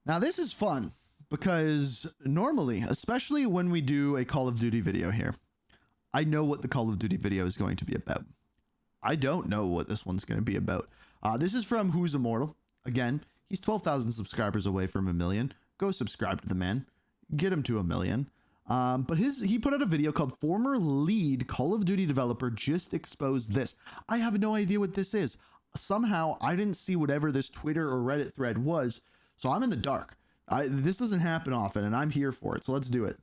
Now this is fun because normally, especially when we do a Call of Duty video here, I know what the Call of Duty video is going to be about. I don't know what this one's going to be about. This is from Who's Immortal. Again, he's 12,000 subscribers away from 1 million. Go subscribe to the man. Get him to 1 million. But he put out a video called "Former Lead Call of Duty Developer Just Exposed This." I have no idea what this is. Somehow I didn't see whatever this Twitter or Reddit thread was, so I'm in the dark. This doesn't happen often, and I'm here for it. So let's do it.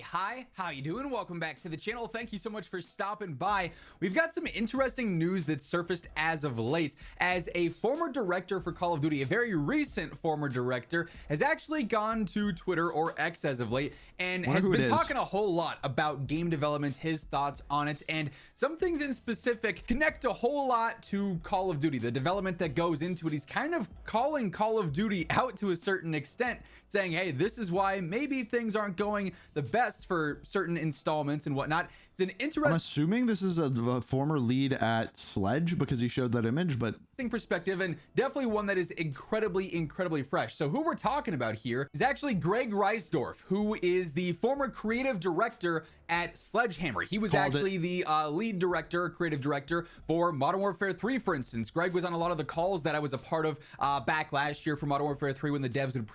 Hi, how you doing? Welcome back to the channel. Thank you so much for stopping by. We've got some interesting news that surfaced as of late, as a former director for Call of Duty, a very recent former director, has actually gone to Twitter, or X as of late, and has been talking a whole lot about game development, his thoughts on it, and some things in specific connect a whole lot to Call of Duty, the development that goes into it. He's kind of calling Call of Duty out to a certain extent, saying, hey, this is why maybe things aren't going the best for certain installments and whatnot. It's an interesting, I'm assuming this is a former lead at Sledge because he showed that image, but perspective, and definitely one that is incredibly fresh. So who we're talking about here is actually Greg Risdorf, who is the former creative director at Sledgehammer. He was actually the lead director, creative director for Modern Warfare 3, for instance. Greg was on a lot of the calls that I was a part of back last year for Modern Warfare 3 when the devs would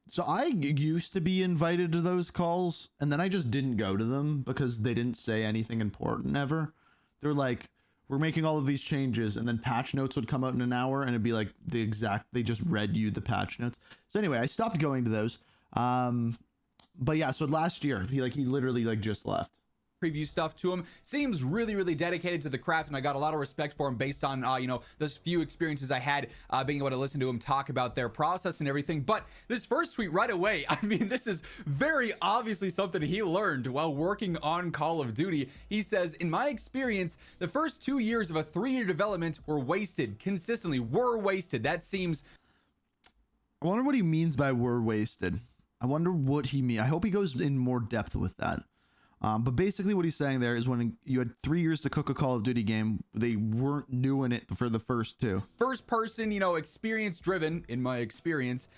So I used to be invited to those calls, and then I just didn't go to them because they didn't say anything important ever. They're like, we're making all of these changes, and then patch notes would come out in an hour, and it'd be like they just read you the patch notes. So anyway, I stopped going to those. But yeah, so last year, he literally just left. Preview stuff to him. Seems really dedicated to the craft, and I got a lot of respect for him based on those few experiences I had being able to listen to him talk about their process and everything. But this first tweet right away, I mean, this is very obviously something he learned while working on Call of Duty. He says, in my experience, the first 2 years of a 3-year development were wasted. Consistently were wasted. That seems, I wonder what he means by "were wasted." I wonder what he means. I hope he goes in more depth with that. But basically what he's saying there is when you had 3 years to cook a Call of Duty game, they weren't doing it for the first 2. First person, experience driven, in my experience,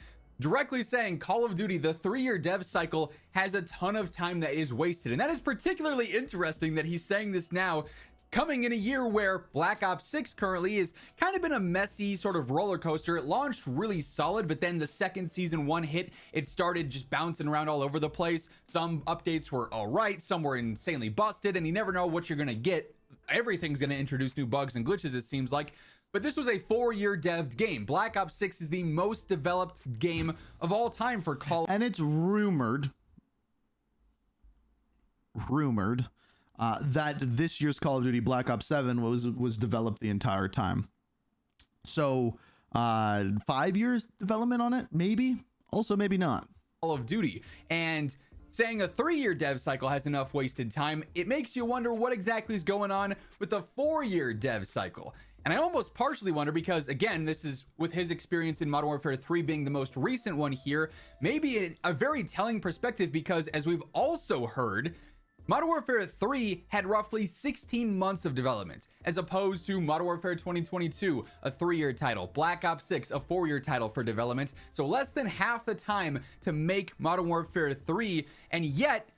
directly saying Call of Duty, the 3-year dev cycle has a ton of time that is wasted. And that is particularly interesting that he's saying this now, coming in a year where Black Ops 6 currently is kind of been a messy sort of roller coaster. It launched really solid, but then the second season 1 hit, it started just bouncing around all over the place. Some updates were all right, some were insanely busted, and you never know what you're gonna get. Everything's gonna introduce new bugs and glitches, it seems like. But this was a 4-year devved game. Black Ops 6 is the most developed game of all time for Call. And it's rumored that this year's Call of Duty Black Ops 7 was developed the entire time. So 5 years development on it, maybe. Also, maybe not. Call of Duty, and saying a 3-year dev cycle has enough wasted time, it makes you wonder what exactly is going on with the 4-year dev cycle. And I almost partially wonder because, again, this is with his experience in Modern Warfare 3 being the most recent one here, maybe a very telling perspective, because as we've also heard, Modern Warfare 3 had roughly 16 months of development, as opposed to Modern Warfare 2022, a 3-year title, Black Ops 6, a 4-year title for development, so less than half the time to make Modern Warfare 3, and yet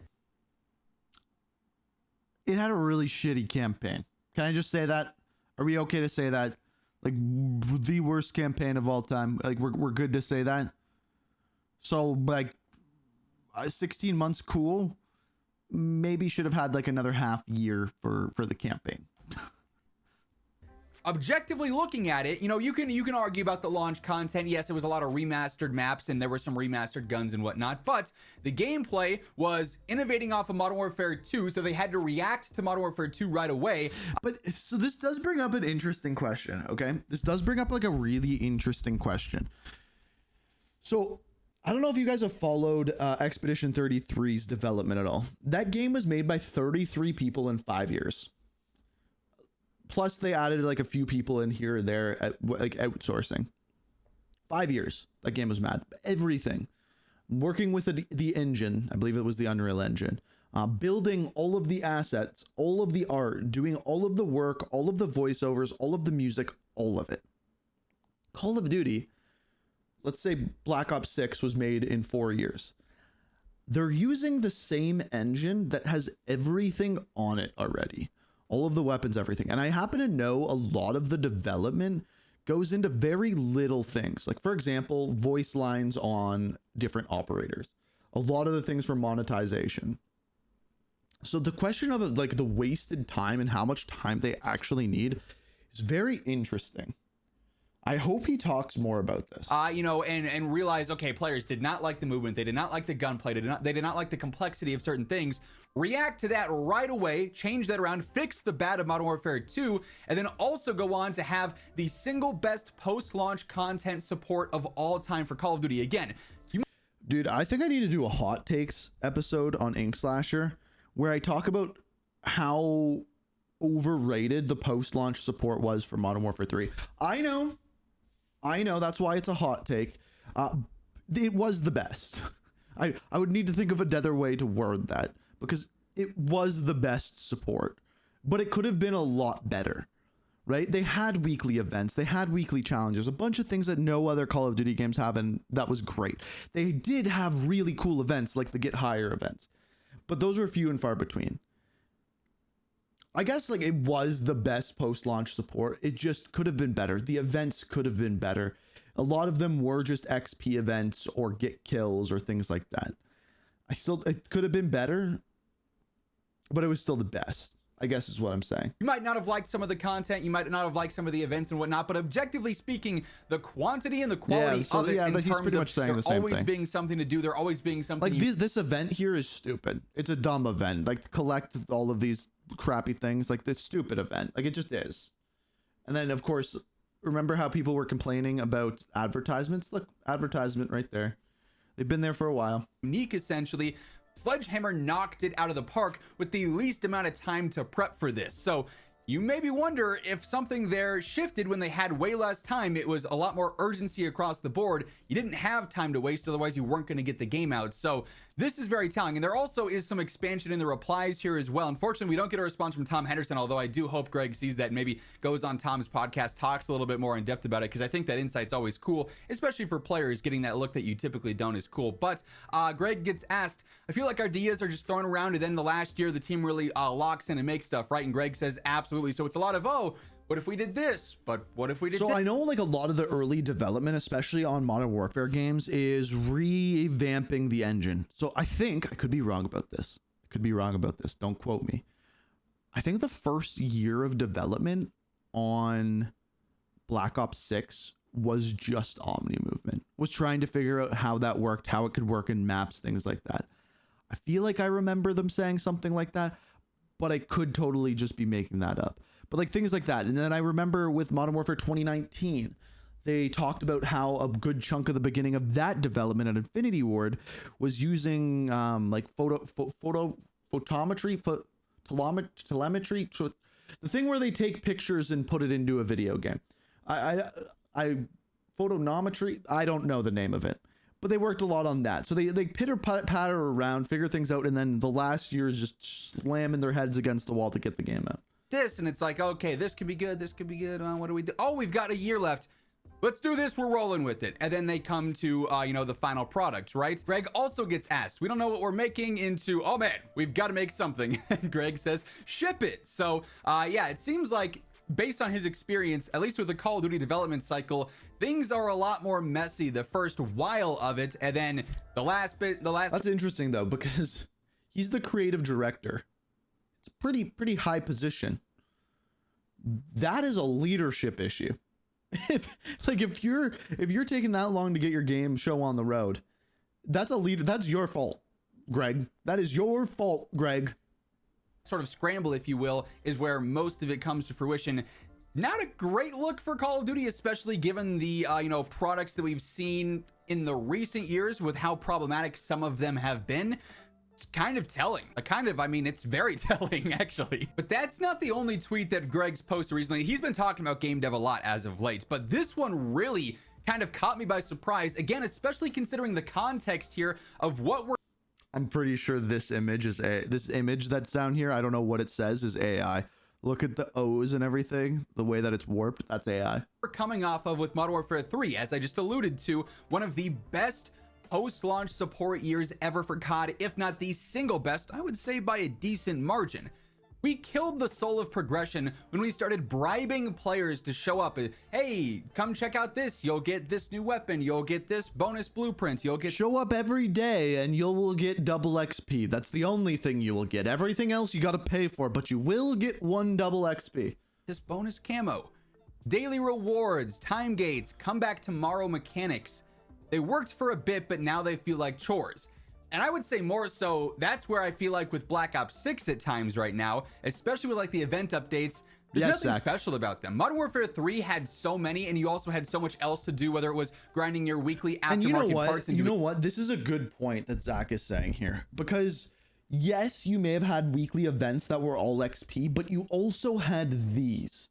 it had a really shitty campaign. Can I just say that? Are we okay to say that? Like, the worst campaign of all time? Like, we're good to say that? So, like, 16 months, cool. Maybe should have had like another half year for the campaign. Objectively looking at it, you can argue about the launch content. Yes, it was a lot of remastered maps and there were some remastered guns and whatnot, but the gameplay was innovating off of Modern Warfare 2, so they had to react to Modern Warfare 2 right away. But so this does bring up an interesting question, okay? This does bring up like a really interesting question. So I don't know if you guys have followed Expedition 33's development at all. That game was made by 33 people in 5 years. Plus they added like a few people in here or there at like outsourcing. 5 years. That game was mad. Everything. Working with the engine. I believe it was the Unreal Engine. Building all of the assets, all of the art, doing all of the work, all of the voiceovers, all of the music, all of it. Call of Duty, let's say Black Ops 6 was made in 4 years. They're using the same engine that has everything on it already. All of the weapons, everything. And I happen to know a lot of the development goes into very little things. Like, for example, voice lines on different operators. A lot of the things for monetization. So the question of like the wasted time and how much time they actually need is very interesting. I hope he talks more about this. You know, and realize, okay, players did not like the movement. They did not like the gunplay. They did not like the complexity of certain things. React to that right away, change that around, fix the bad of Modern Warfare 2, and then also go on to have the single best post-launch content support of all time for Call of Duty. Again, dude, I think I need to do a hot takes episode on Ink Slasher where I talk about how overrated the post-launch support was for Modern Warfare 3. I know, that's why it's a hot take. It was the best. I would need to think of another way to word that, because it was the best support, but it could have been a lot better, right? They had weekly events, they had weekly challenges, a bunch of things that no other Call of Duty games have, and that was great. They did have really cool events like the Get Higher events, but those were few and far between. I guess like it was the best post-launch support. It just could have been better. The events could have been better. A lot of them were just XP events or get kills or things like that. It could have been better, but it was still the best, I guess is what I'm saying. You might not have liked some of the content, you might not have liked some of the events and whatnot, but objectively speaking, the quantity and the quality of it, in he's terms pretty of much saying there the same always thing. being something to do, there always being something like this event here is stupid. It's a dumb event. Like, collect all of these crappy things, like this stupid event, like it just is. And then of course, remember how people were complaining about advertisements? Look, advertisement right there. They've been there for a while. Unique, essentially. Sledgehammer knocked it out of the park with the least amount of time to prep for this. So you maybe wonder if something there shifted when they had way less time. It was a lot more urgency across the board. You didn't have time to waste, otherwise you weren't going to get the game out. So this is very telling. And there also is some expansion in the replies here as well. Unfortunately, we don't get a response from Tom Henderson, although I do hope Greg sees that and maybe goes on Tom's podcast, talks a little bit more in depth about it, because I think that insight's always cool, especially for players. Getting that look that you typically don't is cool. But Greg gets asked, I feel like ideas are just thrown around, and then the last year the team really locks in and makes stuff, right? And Greg says, absolutely. So it's a lot of, oh, what if we did this? But what if we did so this? I know like a lot of the early development, especially on Modern Warfare games, is revamping the engine. So I think, I could be wrong about this. Don't quote me. I think the first year of development on Black Ops 6 was just Omni movement. Was trying to figure out how that worked, how it could work in maps, things like that. I feel like I remember them saying something like that, but I could totally just be making that up. But like things like that. And then I remember with Modern Warfare 2019, they talked about how a good chunk of the beginning of that development at Infinity Ward was using like telemetry, the thing where they take pictures and put it into a video game. Photonometry, I don't know the name of it, but they worked a lot on that. So they patter around, figure things out, and then the last year is just slamming their heads against the wall to get the game out. This, and it's like, okay, this could be good, this could be good. What do we do? Oh, we've got a year left. Let's do this. We're rolling with it. And then they come to, you know, the final product, right? Greg also gets asked, we don't know what we're making, into, oh man, we've got to make something. And Greg says, ship it. So, yeah, it seems like based on his experience, at least with the Call of Duty development cycle, things are a lot more messy the first while of it. And then the last bit, That's interesting though, because he's the creative director. It's a pretty high position. That is a leadership issue. If you're taking that long to get your game show on the road, that's your fault, Greg. That is your fault, Greg. Sort of scramble, if you will, is where most of it comes to fruition. Not a great look for Call of Duty, especially given the you know, products that we've seen in the recent years with how problematic some of them have been. It's kind of telling. I mean, it's very telling, actually. But that's not the only tweet that Greg's posted recently. He's been talking about game dev a lot as of late, but this one really kind of caught me by surprise. Again, especially considering the context here of what we're... I'm pretty sure this image that's down here, I don't know what it says, is AI. Look at the O's and everything, the way that it's warped. That's AI. We're coming off of with Modern Warfare 3, as I just alluded to, one of the best post-launch support years ever for COD, if not the single best, I would say by a decent margin. We killed the soul of progression when we started bribing players to show up. Hey, come check out this. You'll get this new weapon. You'll get this bonus blueprints. You'll get... Show up every day and you'll get double XP. That's the only thing you will get. Everything else you got to pay for, but you will get one double XP. This bonus camo. Daily rewards, time gates, come back tomorrow mechanics. They worked for a bit, but now they feel like chores. And I would say more so, that's where I feel like with Black Ops 6 at times right now, especially with like the event updates, there's nothing special about them. Modern Warfare 3 had so many, and you also had so much else to do, whether it was grinding your weekly aftermarket parts. And you know what? This is a good point that Zach is saying here, because yes, you may have had weekly events that were all XP, but you also had these.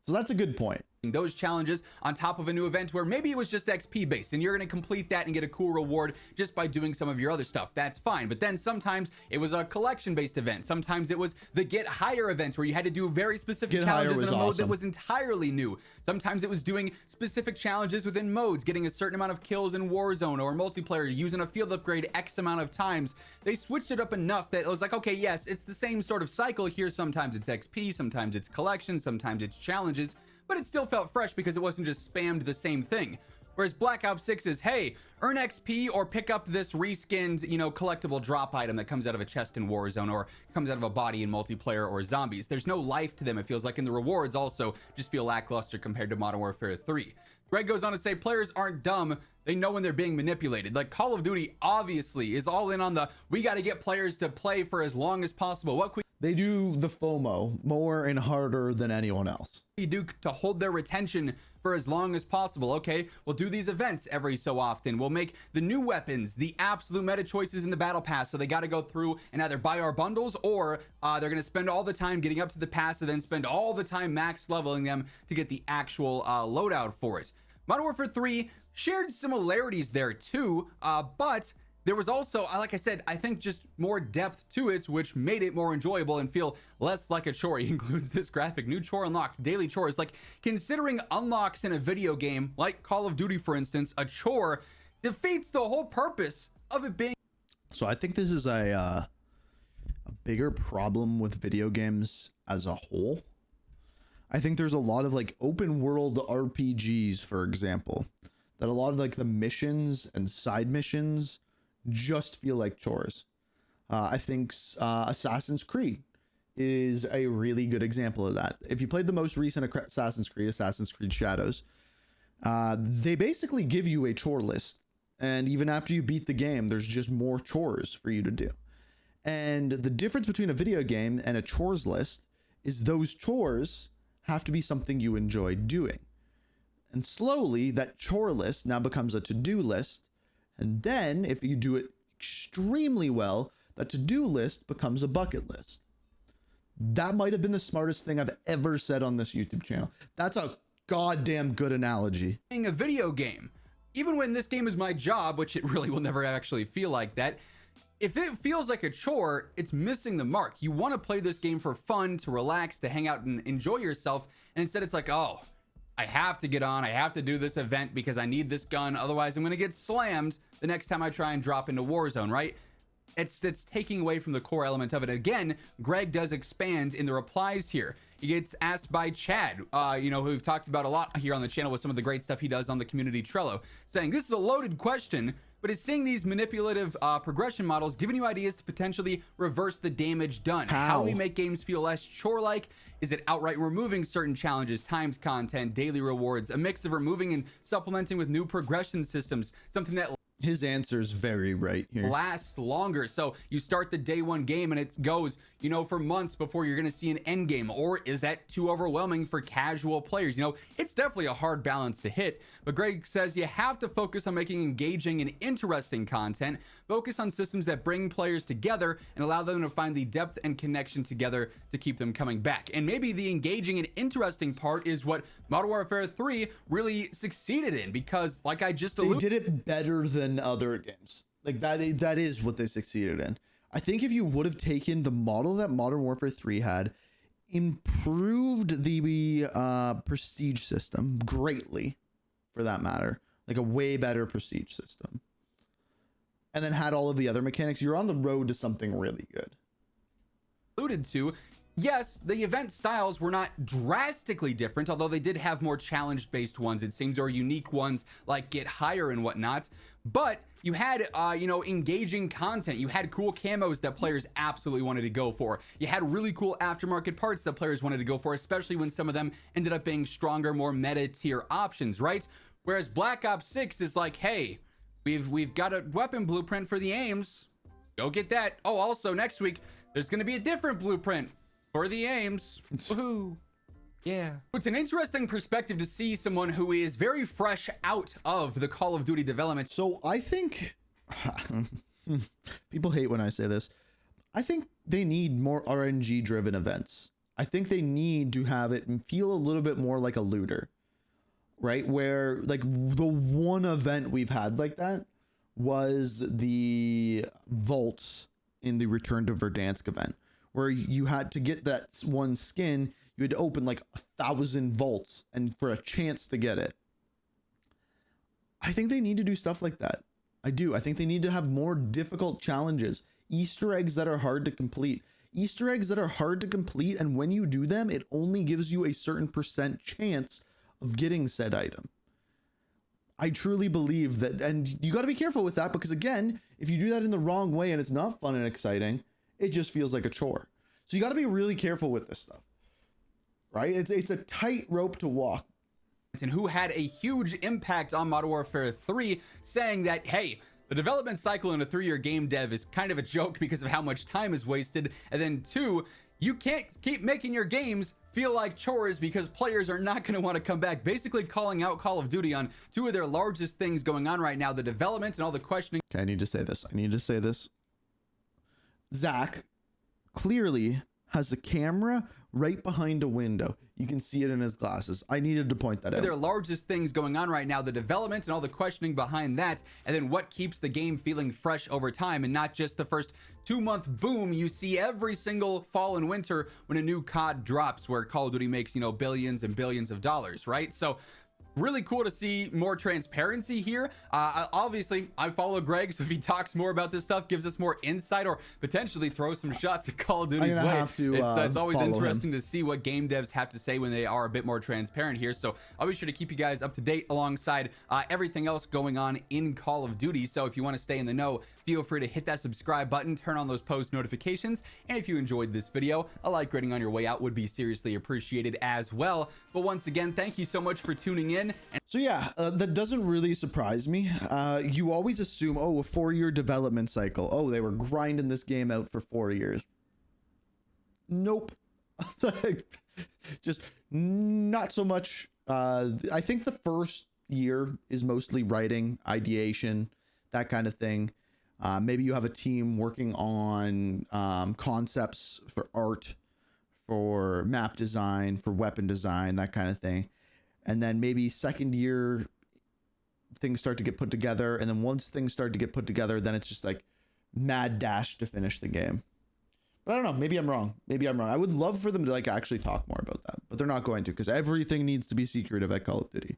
So that's a good point. Those challenges on top of a new event where maybe it was just XP based and you're going to complete that and get a cool reward just by doing some of your other stuff. That's fine. But then sometimes it was a collection based event. Sometimes it was the get higher events where you had to do very specific challenges in a mode that was entirely new. Sometimes it was doing specific challenges within modes, getting a certain amount of kills in Warzone or multiplayer, using a field upgrade X amount of times. They switched it up enough that it was like, okay, yes, it's the same sort of cycle here. Sometimes it's XP, sometimes it's collection, sometimes it's challenges, but it still felt fresh because it wasn't just spammed the same thing. Whereas Black Ops 6 is, hey, earn XP or pick up this reskinned, collectible drop item that comes out of a chest in Warzone or comes out of a body in multiplayer or zombies. There's no life to them, it feels like, and the rewards also just feel lackluster compared to Modern Warfare 3. Greg goes on to say, players aren't dumb, they know when they're being manipulated. Like, Call of Duty obviously is all in on the, we got to get players to play for as long as possible. What they do the FOMO more and harder than anyone else. You do to hold their retention for as long as possible. Okay, we'll do these events every so often. We'll make the new weapons the absolute meta choices in the battle pass, so they got to go through and either buy our bundles or they're going to spend all the time getting up to the pass and then spend all the time max leveling them to get the actual loadout for it. Modern Warfare 3 shared similarities there too, but there was also, like I said, I think just more depth to it, which made it more enjoyable and feel less like a chore. He includes this graphic, new chore unlocked, daily chores. Like, considering unlocks in a video game, like Call of Duty, for instance, a chore defeats the whole purpose of it being. So I think this is a bigger problem with video games as a whole. I think there's a lot of like open world RPGs, for example, that a lot of like the missions and side missions just feel like chores. I think Assassin's Creed is a really good example of that. If you played the most recent Assassin's Creed Shadows, they basically give you a chore list. And even after you beat the game, there's just more chores for you to do. And the difference between a video game and a chores list is those chores have to be something you enjoy doing. And slowly that chore list now becomes a to-do list. And then if you do it extremely well, that to-do list becomes a bucket list. That might have been the smartest thing I've ever said on this YouTube channel. That's a goddamn good analogy. A video game, even when this game is my job, which it really will never actually feel like that, if it feels like a chore, it's missing the mark. You want to play this game for fun, to relax, to hang out and enjoy yourself, and instead it's like, oh, I have to get on, I have to do this event because I need this gun, otherwise I'm gonna get slammed the next time I try and drop into Warzone, right? It's taking away from the core element of it. Again, Greg does expand in the replies here. He gets asked by Chad, who we've talked about a lot here on the channel with some of the great stuff he does on the community Trello, saying, this is a loaded question, but is seeing these manipulative progression models giving you ideas to potentially reverse the damage done? How we make games feel less chore-like? Is it outright removing certain challenges, times content, daily rewards, a mix of removing and supplementing with new progression systems, something that his answer is very right here. Lasts longer. So you start the day one game and it goes, for months before you're going to see an end game. Or is that too overwhelming for casual players? It's definitely a hard balance to hit. But Greg says you have to focus on making engaging and interesting content. Focus on systems that bring players together and allow them to find the depth and connection together to keep them coming back. And maybe the engaging and interesting part is what Modern Warfare 3 really succeeded in, because like I just alluded, they did it better than other games. Like that is what they succeeded in. I think if you would have taken the model that Modern Warfare 3 had improved the prestige system greatly, for that matter, like a way better prestige system, and then had all of the other mechanics, you're on the road to something really good. Alluded to, yes, the event styles were not drastically different, although they did have more challenge-based ones, it seems, or unique ones like Get Higher and whatnot. But you had, engaging content. You had cool camos that players absolutely wanted to go for. You had really cool aftermarket parts that players wanted to go for, especially when some of them ended up being stronger, more meta tier options, right? Whereas Black Ops 6 is like, hey, we've got a weapon blueprint for the aims. Go get that. Oh, also next week, there's going to be a different blueprint for the aims. Woohoo. Yeah. It's an interesting perspective to see someone who is very fresh out of the Call of Duty development. So I think people hate when I say this. I think they need more RNG driven events. I think they need to have it feel a little bit more like a looter, right? Where like the one event we've had like that was the vaults in the Return to Verdansk event, where you had to get that one skin, you had to open like 1,000 vaults and for a chance to get it. I think they need to do stuff like that. I do. I think they need to have more difficult challenges, Easter eggs that are hard to complete. Easter eggs that are hard to complete, and when you do them, it only gives you a certain % chance of getting said item. I truly believe that, and you got to be careful with that, because again, if you do that in the wrong way and it's not fun and exciting, it just feels like a chore. So you got to be really careful with this stuff, right? It's a tight rope to walk. And who had a huge impact on Modern Warfare 3, saying that, hey, the development cycle in a 3-year game dev is kind of a joke because of how much time is wasted. And then 2, you can't keep making your games feel like chores because players are not going to want to come back. Basically calling out Call of Duty on 2 of their largest things going on right now, the development and all the questioning. Okay, I need to say this. Zach clearly has a camera right behind a window. You can see it in his glasses. I needed to point that out. Their largest things going on right now, the development and all the questioning behind that, and then what keeps the game feeling fresh over time and not just the first 2-month boom you see every single fall and winter when a new COD drops, where Call of Duty makes, billions and billions of dollars, right? So really cool to see more transparency here. Obviously, I follow Greg, so if he talks more about this stuff, gives us more insight, or potentially throw some shots at Call of Duty's way, it's always interesting to see what game devs have to say when they are a bit more transparent here. So I'll be sure to keep you guys up to date alongside everything else going on in Call of Duty. So if you want to stay in the know, feel free to hit that subscribe button, turn on those post notifications, and if you enjoyed this video, a like rating on your way out would be seriously appreciated as well. But once again, thank you so much for tuning in. So yeah, that doesn't really surprise me. You always assume, oh, a 4-year development cycle. Oh, they were grinding this game out for 4 years. Nope. Just not so much. I think the first year is mostly writing, ideation, that kind of thing. Maybe you have a team working on concepts for art, for map design, for weapon design, that kind of thing. And then maybe second year, things start to get put together. And then once things start to get put together, then it's just like mad dash to finish the game. But I don't know. Maybe I'm wrong. I would love for them to like actually talk more about that, but they're not going to, because everything needs to be secretive at Call of Duty.